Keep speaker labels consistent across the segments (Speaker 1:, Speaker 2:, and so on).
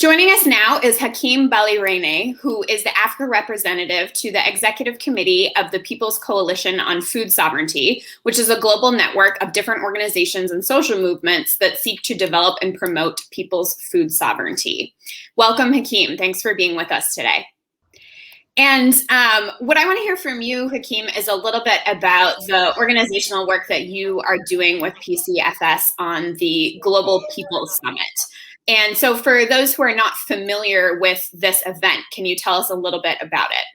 Speaker 1: Joining us now is Hakim Baliraine, who is the Africa representative to the Executive Committee of the People's Coalition on Food Sovereignty, which is a global network of different organizations and social movements that seek to develop and promote people's food sovereignty. Welcome, Hakim. Thanks for being with us today. And what I want to hear from you, Hakim, is a little bit about the organizational work that you are doing with PCFS on the Global People's Summit. And so for those who are not familiar with this event, can you tell us a little bit about
Speaker 2: it?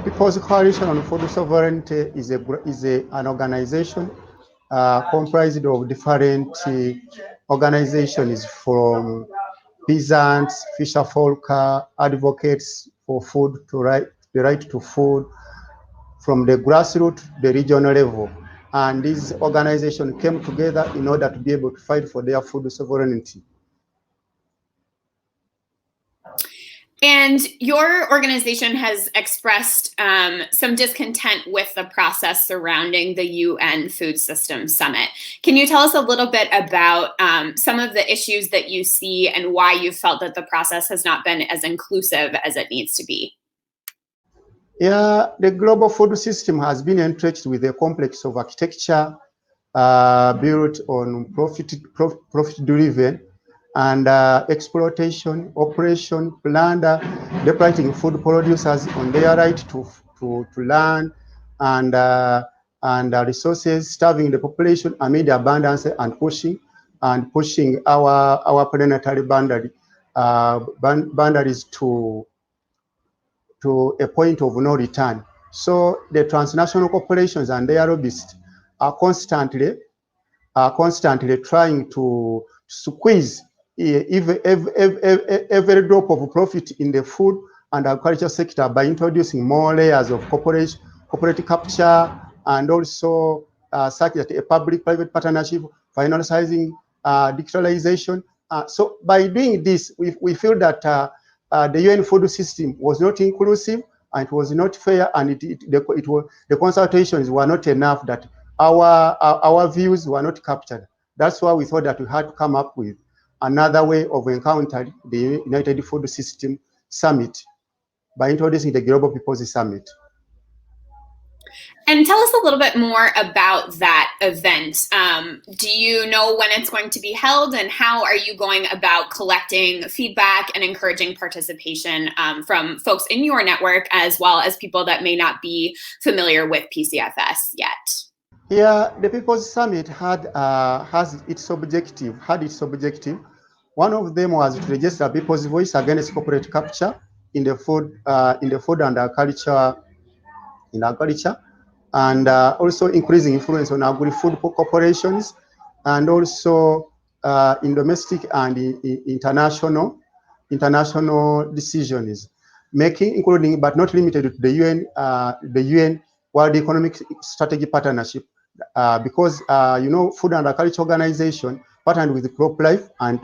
Speaker 2: People's Coalition on Food Sovereignty is an organization comprised of different organizations from peasants, fisherfolk, advocates for food, the right to food, from the grassroots to the regional level. And this organization came together in order to be able to fight for their food sovereignty.
Speaker 1: And your organization has expressed some discontent with the process surrounding the UN Food System Summit. Can you tell us a little bit about some of the issues that you see and why you felt that the process has not been as inclusive as it needs to be?
Speaker 2: Yeah, the global food system has been entrenched with a complex of architecture built on profit-driven and exploitation, operation, plunder, depriving food producers on their right to land and resources, starving the population amid abundance and pushing our planetary boundaries to a point of no return. So the transnational corporations and their lobbyists are constantly trying to squeeze every drop of profit in the food and agriculture sector by introducing more layers of corporate capture and also such that a public-private partnership, financializing digitalization. So by doing this, we feel that the UN food system was not inclusive and it was not fair, and the consultations were not enough, that our views were not captured. That's why we thought that we had to come up with another way of encountering the United Food System Summit by introducing the Global People's Summit.
Speaker 1: And tell us a little bit more about that event. Do you know when it's going to be held, and how are you going about collecting feedback and encouraging participation from folks in your network, as well as people that may not be familiar with PCFS yet?
Speaker 2: Yeah, the People's Summit had its objective. One of them was to register people's voice against corporate capture in the food and agriculture, and also increasing influence on agri-food corporations, and also in domestic and international decisions making, including but not limited to the UN World Economic Strategy Partnership, because Food and Agriculture Organization partnered with CropLife and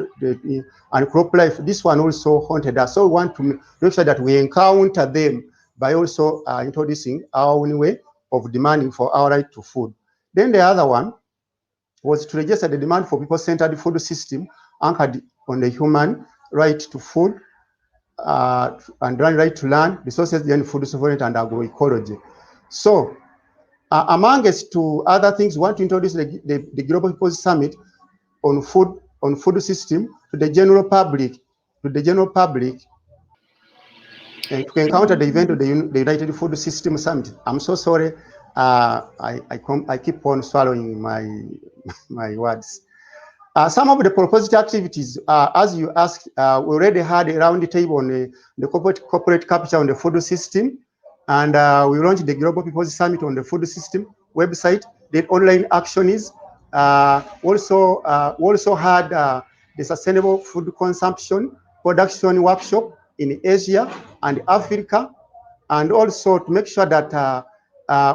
Speaker 2: CropLife. This one also haunted us, so we want to make sure that we encounter them by also introducing our own way of demanding for our right to food. Then the other one was to register the demand for people-centered food system anchored on the human right to food and right to land, resources, and food sovereignty and agroecology. So amongst two other things, we want to introduce the Global People's Summit on food system to the general public, and to encounter the event of the United Food System Summit. I'm so sorry. I keep on swallowing my words. Some of the proposed activities, as you asked, we already had a round table on the corporate capture on the food system, and we launched the Global People's Summit on the food system website. The online action is also had the sustainable food consumption production workshop in Asia and Africa, and also to make sure that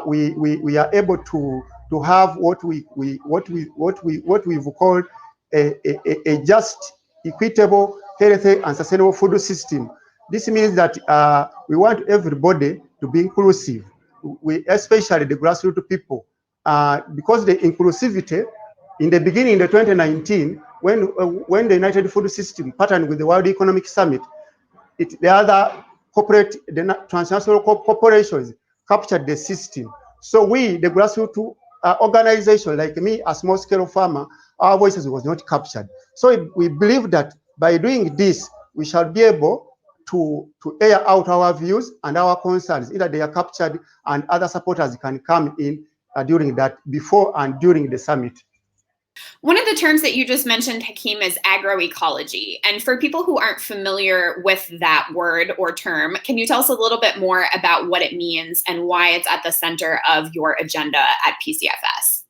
Speaker 2: we are able to have what we've called a just, equitable, healthy, and sustainable food system. This means that we want everybody to be inclusive, especially the grassroots people, because the inclusivity in the beginning, in the 2019, when the United Food System partnered with the World Economic Summit, the other corporate, the transnational corporations captured the system. So we, the grassroots organization like me, a small-scale farmer, our voices was not captured. So we believe that by doing this, we shall be able to air out our views and our concerns, either they are captured and other supporters can come in during that, before and during the summit.
Speaker 1: One of the terms that you just mentioned, Hakim, is agroecology. And for people who aren't familiar with that word or term, can you tell us a little bit more about what it means and why it's at the center of your agenda at PCFS?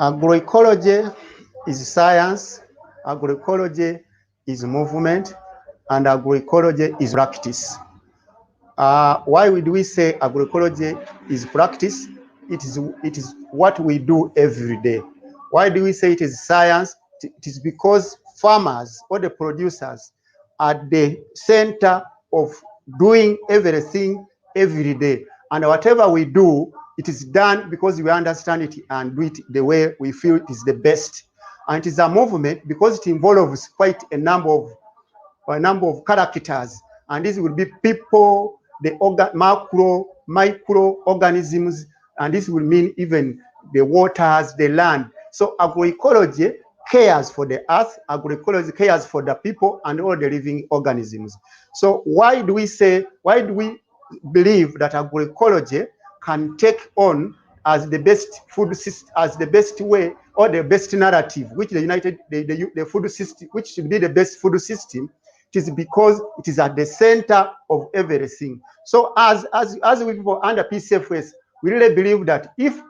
Speaker 2: Agroecology is science, agroecology is movement, and agroecology is practice. Why do we say agroecology is practice? It is what we do every day. Why do we say it is science? It is because farmers or the producers are the center of doing everything every day. And whatever we do, it is done because we understand it and do it the way we feel it is the best. And it is a movement because it involves quite a number of characters. And these will be people, the macro, microorganisms, and this will mean even the waters, the land. So agroecology cares for the earth, agroecology cares for the people and all the living organisms. So why do we believe that agroecology can take on as the best food system, as the best way or the best narrative, which the food system, which should be the best food system? It is because it is at the center of everything. So as we people under PCFS, we really believe that if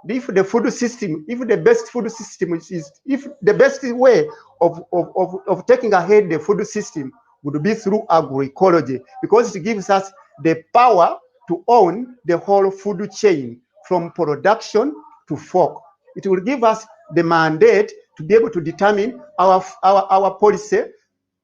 Speaker 2: the food system, if the best food system if the best way of taking ahead the food system would be through agroecology, because it gives us the power to own the whole food chain from production to fork. It will give us the mandate to be able to determine our policy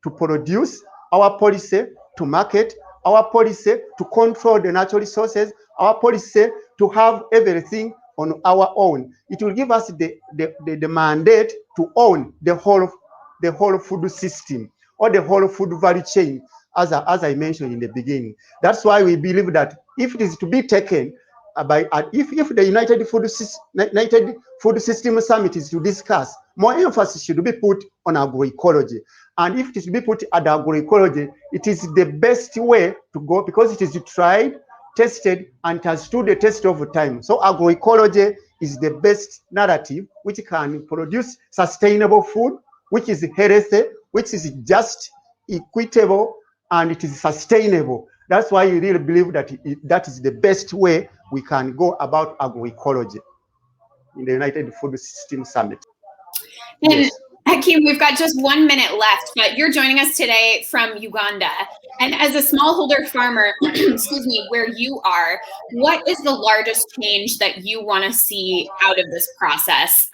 Speaker 2: to produce, our policy to market, our policy to control the natural resources, our policy to have everything on our own. It will give us the mandate to own the whole food system or the whole food value chain, as I mentioned in the beginning. That's why we believe that if it is to be taken if the United Food System Summit is to discuss, more emphasis should be put on agroecology. And if it is to be put at agroecology, it is the best way to go because it is tried, tested, and has stood the test of time. So agroecology is the best narrative which can produce sustainable food, which is healthy, which is just, equitable, and it is sustainable. That's why we really believe that that is the best way we can go about agroecology in the United Food System Summit.
Speaker 1: And
Speaker 2: yes.
Speaker 1: Hakim, we've got just 1 minute left, but you're joining us today from Uganda. And as a smallholder farmer, excuse me, where you are, what is the largest change that you want to see out of this process,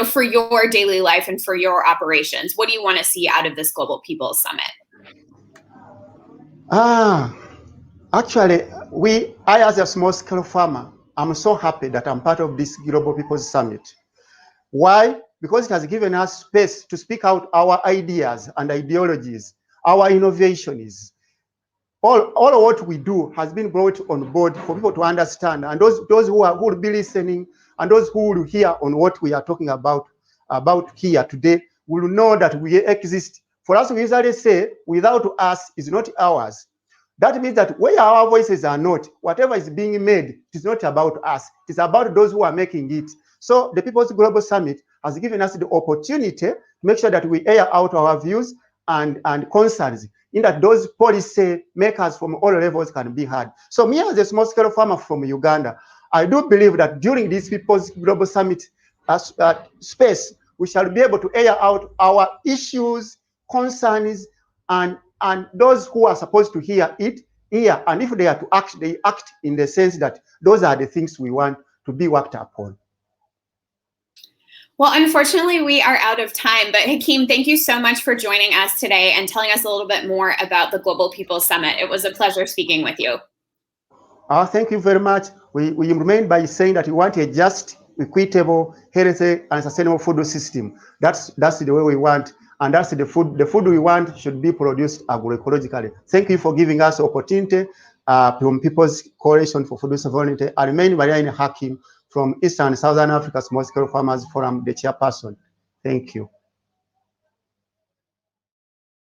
Speaker 1: for your daily life and for your operations? What do you want to see out of this Global People's Summit?
Speaker 2: Actually, I as a small-scale farmer, I'm so happy that I'm part of this Global People's Summit. Why? Because it has given us space to speak out our ideas and ideologies, our innovations. All what we do has been brought on board for people to understand, and those who will be listening and those who will hear on what we are talking about here today will know that we exist. For us, we usually say, without us is not ours. That means that where our voices are not, whatever is being made, it is not about us. It is about those who are making it. So the People's Global Summit has given us the opportunity to make sure that we air out our views and concerns, in that those policy makers from all levels can be heard. So me as a small-scale farmer from Uganda, I do believe that during this People's Global Summit space, we shall be able to air out our issues, concerns, and those who are supposed to hear it, and if they are to act, they act in the sense that those are the things we want to be worked upon.
Speaker 1: Well, unfortunately, we are out of time, but Hakim, thank you so much for joining us today and telling us a little bit more about the Global People's Summit. It was a pleasure speaking with you.
Speaker 2: Thank you very much. We remain by saying that we want a just, equitable, healthy, and sustainable food system. That's the way we want, and that's the food. The food we want should be produced agroecologically. Thank you for giving us the opportunity from People's Coalition for Food Sovereignty. I remain Baliraine Hakim from Eastern and Southern Africa Small Scale Farmers Forum, the chairperson. Thank you.